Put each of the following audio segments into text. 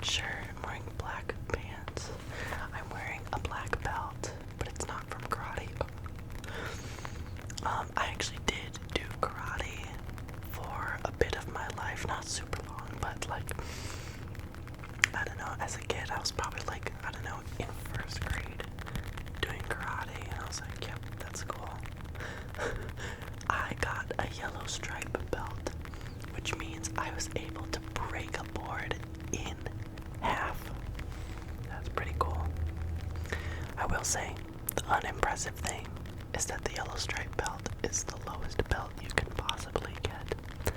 black shirt, I'm wearing black pants, I'm wearing a black belt, but it's not from karate. I actually did do karate for a bit of my life, not super long, but like, I don't know, as a kid I was probably like, I don't know, in first grade doing karate, and I was like, yep, that's cool. I got a yellow stripe belt, which means I was able to break a board in half. That's pretty cool. I will say, the unimpressive thing is that the yellow stripe belt is the lowest belt you can possibly get.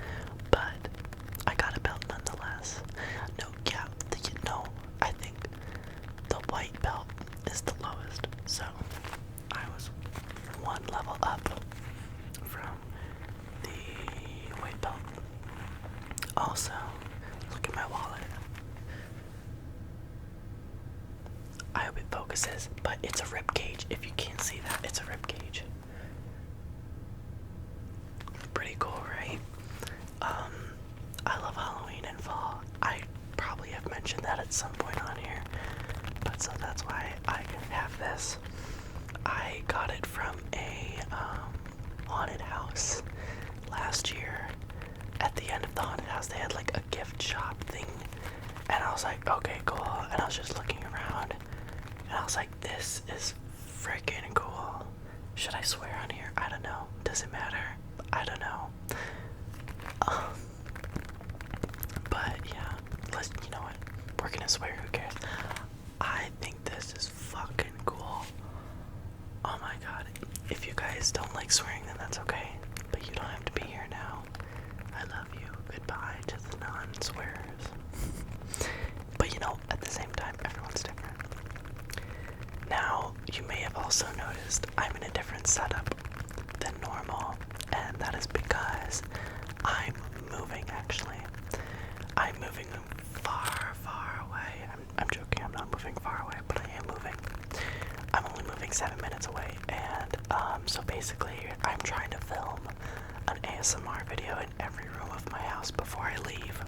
But I got a belt nonetheless. No, yeah, no, I think the white belt is the lowest. So I was one level up from the white belt. Also, look at my wallet. I hope it focuses, but it's a rib cage. If you can't see that, it's a rib cage. Pretty cool, right? I love Halloween and fall. I probably have mentioned that at some point on here, but so that's why I have this. I got it from a haunted house last year. At the end of the haunted house, they had like a gift shop thing, and I was like, okay, cool. And I was just looking around, and I was like, this is freaking cool. Should I swear on here? I don't know. Does it matter? I don't know. But yeah, you know what? We're gonna swear, who cares? I think this is fucking cool. Oh my god. If you guys don't like swearing, then that's okay. But you don't have to be here now. I love you. Goodbye to the non-swearers. But you know, at the same time, everyone's different. Now, you may have also noticed I'm in a different setup than normal, and that is because I'm moving, actually. I'm moving far, far away. I'm joking, I'm not moving far away, but I am moving. I'm only moving 7 minutes away, and so basically I'm trying to film an ASMR video in every room of my house before I leave.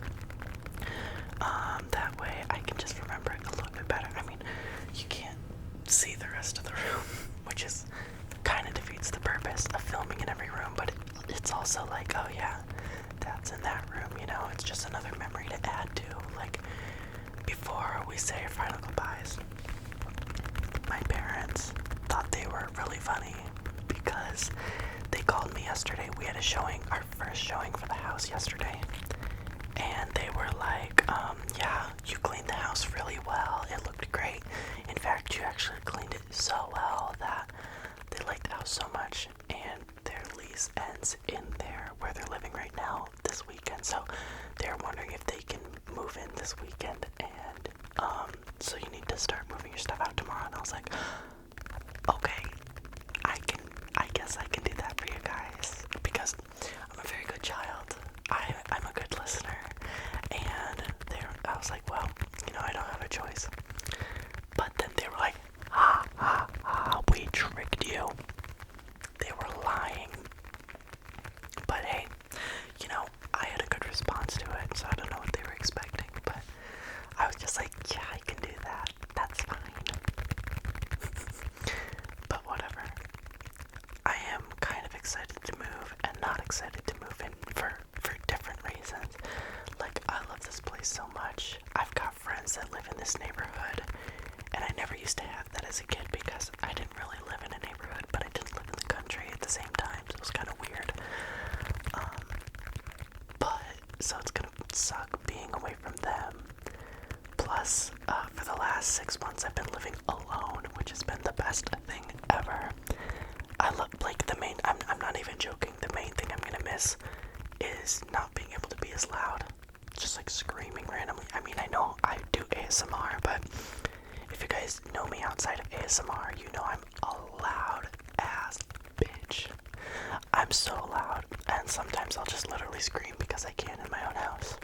That way I can just remember it a little bit better. I mean, you can't see the rest of the room, which is kind of defeats the purpose of filming in every room, but it's also like, oh yeah, that's in that room, you know, it's just another memory to add to. Like, before we say our final goodbyes, my parents thought they were really funny because they called me yesterday. We had a showing, our first showing for the house yesterday, and they were like, yeah, you cleaned the house really well, it looked great. In fact, you actually cleaned it so well that they liked the house so much, and their lease ends in there where they're living right now this weekend, so they're wondering if they can move in this weekend, and so you need to start moving your stuff out tomorrow. And I was like, okay, I guess I can do that for you guys, because I'm a very good child. I'm a good listener, and I was like, well, you know, I don't have a choice. But then they were like, ha ha ha, we tricked you. They were lying. But hey, you know, I had a good response to it, so I don't know what they were expecting, but I was just like, yeah, I can do that. That's fine. But whatever. I am kind of excited to move and not excited to move in for different reasons. Like, I love this place so much. I've got friends that live in this neighborhood, and I never used to have that as a kid because I didn't really live in a neighborhood, but I didn't live in the country at the same time, so it was kind of weird. But, so it's gonna suck being away from them. Plus, for the last 6 months I've been living alone, which has been the best thing ever. I love, like, I'm not even joking, the main thing I'm gonna miss is not being able to be as loud. Just like screaming randomly. I mean, I know I do ASMR, but if you guys know me outside of ASMR, you know I'm a loud ass bitch. I'm so loud, and sometimes I'll just literally scream because I can in my own house.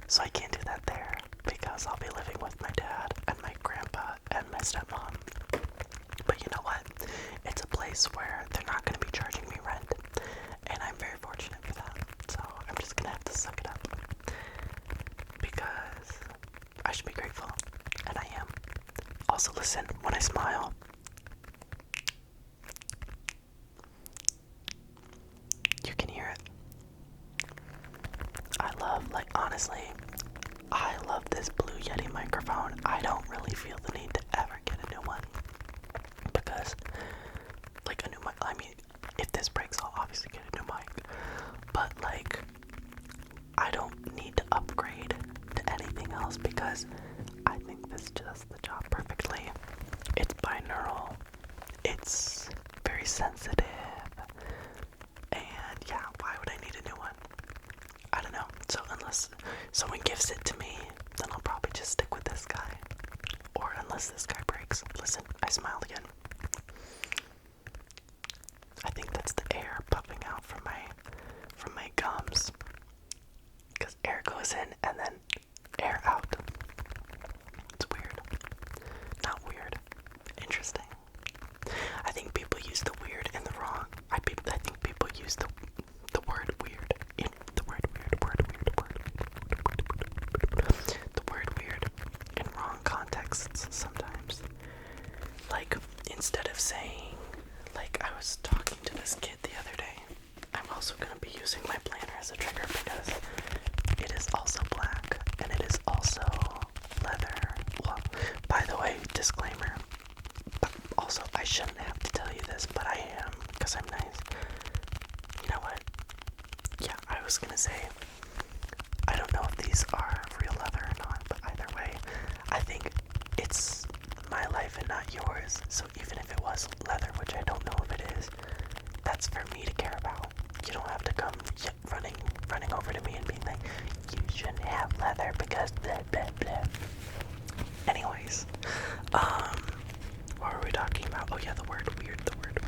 So I can't do that there because I'll be living with my dad and my grandpa and my stepmom. But you know what? It's a place where they're not going to be charging me rent, and I'm very fortunate for that. So I'm just going to have to suck it up because I should be listen, when I smile, you can hear it. Honestly, I love this Blue Yeti microphone. I don't really feel the need to ever get a new one. Because, like, a new mic, I mean, if this breaks, I'll obviously get a new mic. But, like, I don't need to upgrade to anything else because I think this does the job perfectly. It's binaural. It's very sensitive. And yeah, why would I need a new one? I don't know. So unless someone gives it to me, then I'll probably just stick with this guy. Or unless this guy breaks. Listen, I smiled again. I think that's the air puffing out from my gums. Because air goes in and then air out. It's weird. Not weird. Interesting. I think people use the weird in the wrong. I think people use the word weird in the word weird in wrong contexts sometimes. Like, instead of saying, like, I was talking to this kid the other day. I'm also going to be using my planner as a trigger because it is also black and it is also leather. Well, by the way, disclaimer. Also, I shouldn't have to tell you this, but I am, because I'm nice. You know what? Yeah, I was gonna say, I don't know if these are real leather or not, but either way, I think it's my life and not yours. So even if it was leather, which I don't know if it is, that's for me to care about. You don't have to come running over to me and being like, you shouldn't have leather because blah blah blah. Anyways, what were we talking about? Oh yeah, the word weird, the word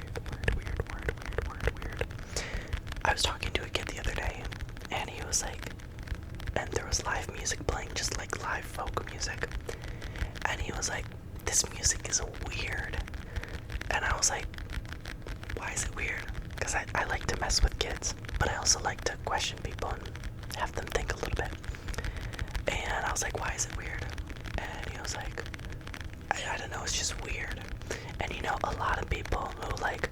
weird. I was talking to a kid the other day, and he was like, and there was live music playing, just like live folk music, and he was like, this music is weird, and I was like, why is it weird? Because I like to mess with kids, but I also like to question people and have them think a little bit, and I was like, why is it weird? And he was like, I don't know, it's just weird. And you know, a lot of people who like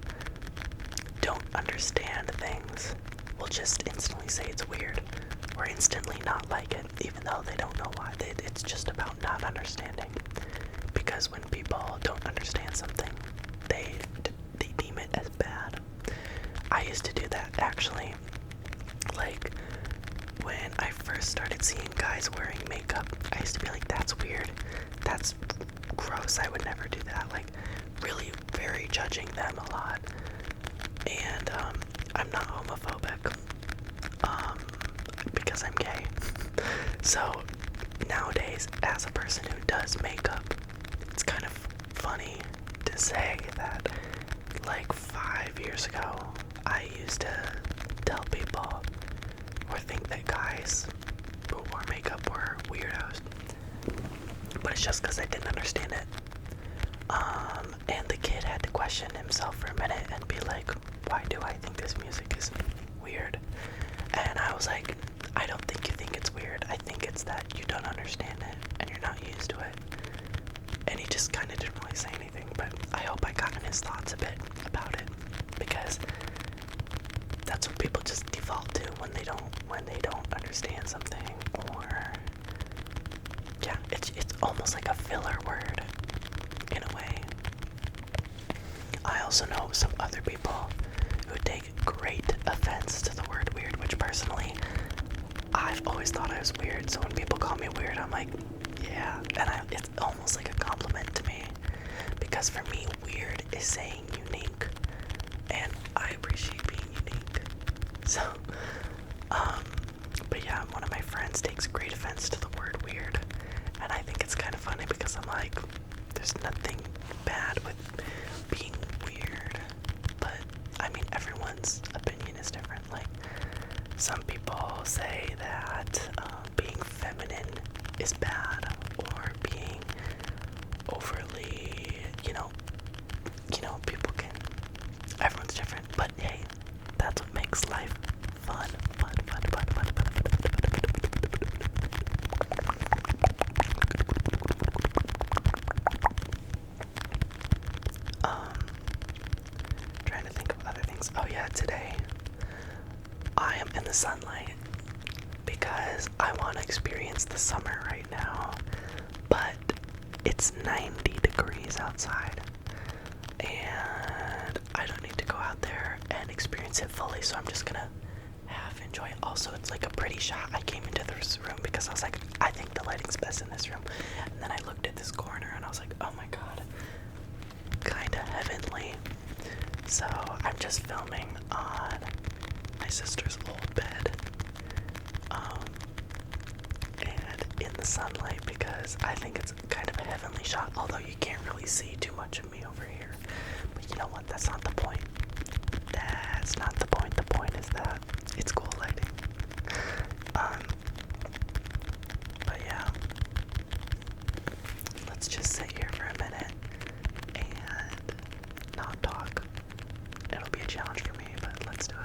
don't understand things will just instantly say it's weird or instantly not like it, even though they don't know why. It's just about not understanding. Because when people don't understand something, they deem it as bad. I used to do that actually. Like when I first started seeing guys wearing makeup, I used to be like, that's weird. That's gross. I would never do that. Like, really very judging them a lot. And I'm not homophobic because I'm gay. So nowadays, as a person who does makeup, it's kind of funny to say that like 5 years ago, I used to tell people or think that guys who wore makeup were weirdos. But it's just because I didn't understand it. And the kid had to question himself for a minute and be like, why do I think this music is weird? And I was like, I don't think you think it's weird. I think it's that you don't understand it and you're not used to it. And he just kind of didn't really say anything, but I hope I got in his thoughts a bit about it, because that's what people just default to when they don't understand something, or yeah, it's almost like a filler word in a way. I also know some other people who take great offense to the word weird, which personally, I've always thought I was weird, so when people call me weird, I'm like, yeah, and it's almost like a compliment to me, because for me, weird is saying unique, and I appreciate being unique. So, but yeah, one of my friends takes great offense to the word weird, and I think it's kind of funny because I'm like, there's nothing bad with being weird, but I mean, everyone's opinion is different. Like, some people say that being feminine is bad, or being overly, people can, everyone's different, but hey, that's what makes life fun. the sunlight because I want to experience the summer right now, but it's 90 degrees outside and I don't need to go out there and experience it fully, so I'm just gonna half enjoy it. Also, it's like a pretty shot. I came into this room because I was like, I think the lighting's best in this room, and then I looked at this corner and I was like, oh my god, kinda heavenly. So I'm just filming on my sister's old bed, and in the sunlight because I think it's kind of a heavenly shot, although you can't really see too much of me over here. But you know what? That's not the point. That's not the point. The point is that it's cool lighting. But yeah, let's just sit here for a minute and not talk. It'll be a challenge for me, but let's do it.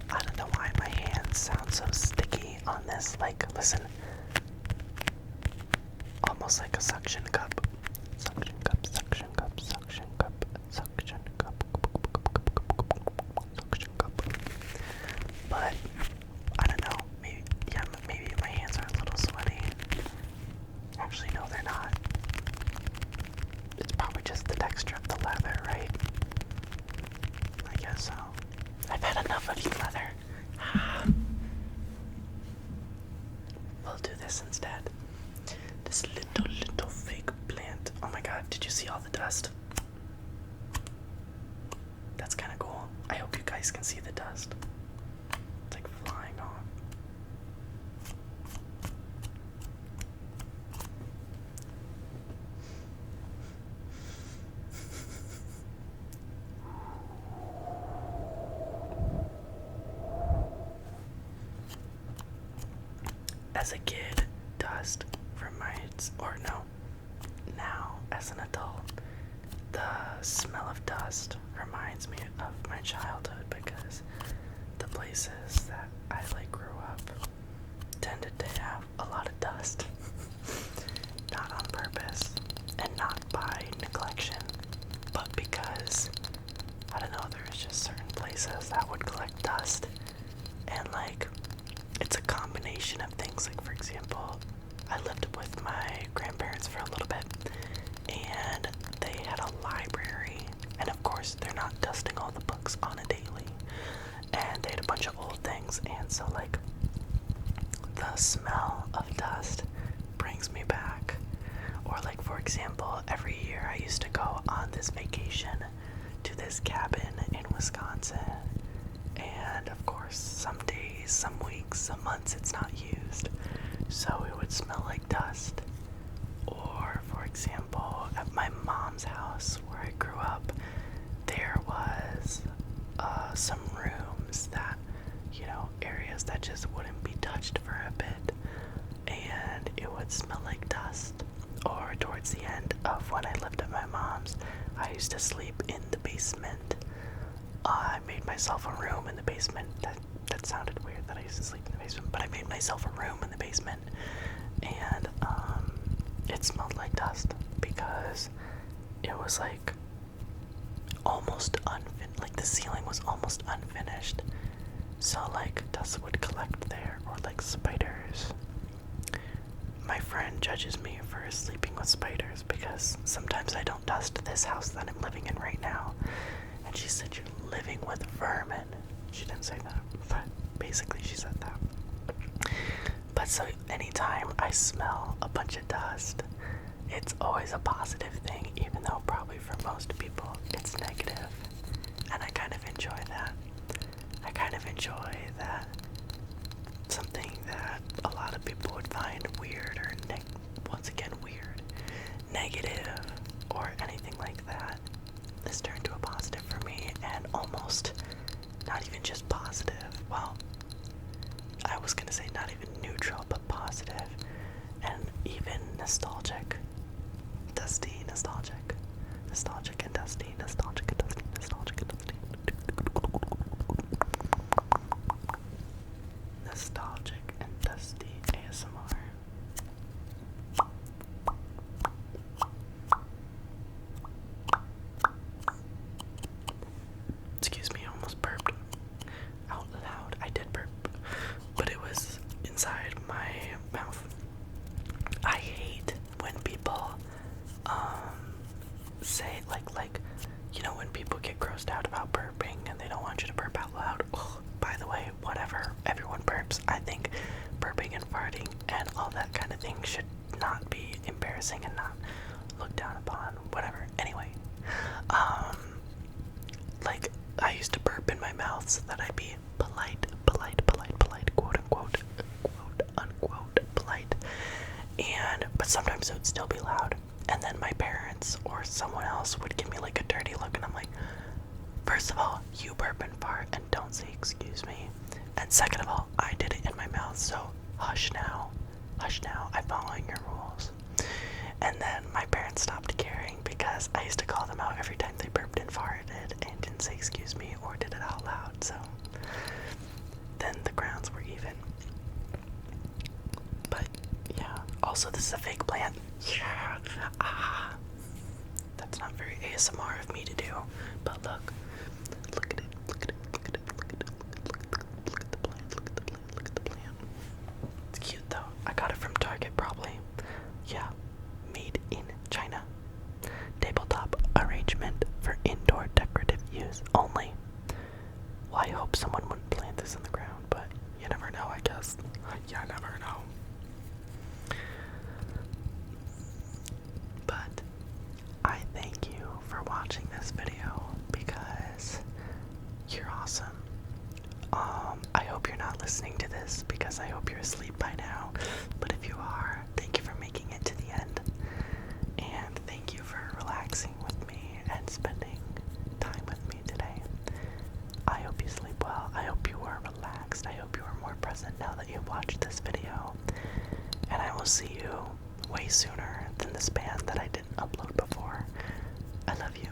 I don't know why my hands sound so sticky on this. Like, listen. Almost like a suction cup. Suction cup, suction cup, suction cup, suction cup, suction cup. But, I don't know. Maybe my hands are a little sweaty. Actually, no, they're not. It's probably just the texture of the leather, right? I guess so. I've had enough of you, leather. We'll do this instead. This little fake plant. Oh my god, did you see all the dust? That's kind of cool. I hope you guys can see the dust. It's like flying off. As a kid, dust reminds, or no, now as an adult, the smell of dust reminds me of my childhood because the places that I grew up tended to have a lot of dust. Not on purpose and not by neglection, but because, I don't know, there was just certain places that would collect dust, and it's a combination of things. Like, for example, I lived with my grandparents for a little bit, and they had a library, and of course they're not dusting all the books on a daily, and they had a bunch of old things, and so the smell of dust brings me back. Or for example, every year I used to go on this vacation to this cabin in Wisconsin, and of course some days, some weeks, some months it's not used, so it would smell like dust. Or for example, at my mom's house where I grew up, there was some rooms that, areas that just wouldn't be touched for a bit, and it would smell like dust. Or towards towards the end of when I lived at my mom's, I used to sleep in the basement. I made myself a room in the basement. That sounded weird that I used to sleep in the basement, but I made myself a room in the basement, and it smelled like dust because it was like almost unfinished. Like the ceiling was almost unfinished, so like dust would collect there, or like spiders. My friend judges me for sleeping with spiders because sometimes I don't dust this house that I'm living in right now. And she said, "You're living with vermin." She didn't say that, but basically she said that. But so anytime I smell a bunch of dust, it's always a positive thing, even though probably for most people it's negative. And I kind of enjoy that. I kind of enjoy that something that a lot of people would find weird or once again weird, negative, or anything like that is turned to a positive for me, and almost not even just positive. Well, I was gonna say not even neutral, but positive, and even nostalgic. Dusty, nostalgic. Nostalgic and dusty, nostalgic and dusty, nostalgic and dusty. Nostalgic and dusty ASMR. Excuse me, I almost burped out loud. I did burp, but it was inside my mouth. I hate when people say like you know, when people get grossed out about burping and they don't want you to burp out loud. Ugh, by the way, whatever, everyone burps. I think burping and farting and all that kind of thing should not be embarrassing and not looked down upon. Whatever. Anyway, like I used to burp in my mouth so that I'd be polite, quote unquote, quote unquote, polite. But sometimes it would still be loud. And then my parents or someone else would give me like a dirty look, and I'm like, first of all, you burp and fart and don't say excuse me. And second of all, I did it in my mouth, so hush now, I'm following your rules. And then my parents stopped caring because I used to call them out every time they burped and farted and didn't say excuse me or did it out loud, so then the grounds were even. But yeah, also this is a fake plant. Yeah, that's not very ASMR of me to do, but look at it, look at it, look at it, look at it, look at the plant, look at the plant, look at the plant. It's cute though. I got it from Target probably. Yeah, made in China. Tabletop arrangement for indoor decorative use only. Well, I hope someone wouldn't plant this in the ground, but you never know, I guess. You never know. But I thank you for watching this video because you're awesome. I hope you're not listening to this because I hope you're asleep by now. But if you are, thank you for making it to the end. And thank you for relaxing with me and spending time with me today. I hope you sleep well. I hope you are relaxed. I hope you are more present now that you've watched this video. And I will see you way sooner than the span that I didn't upload before. I love you.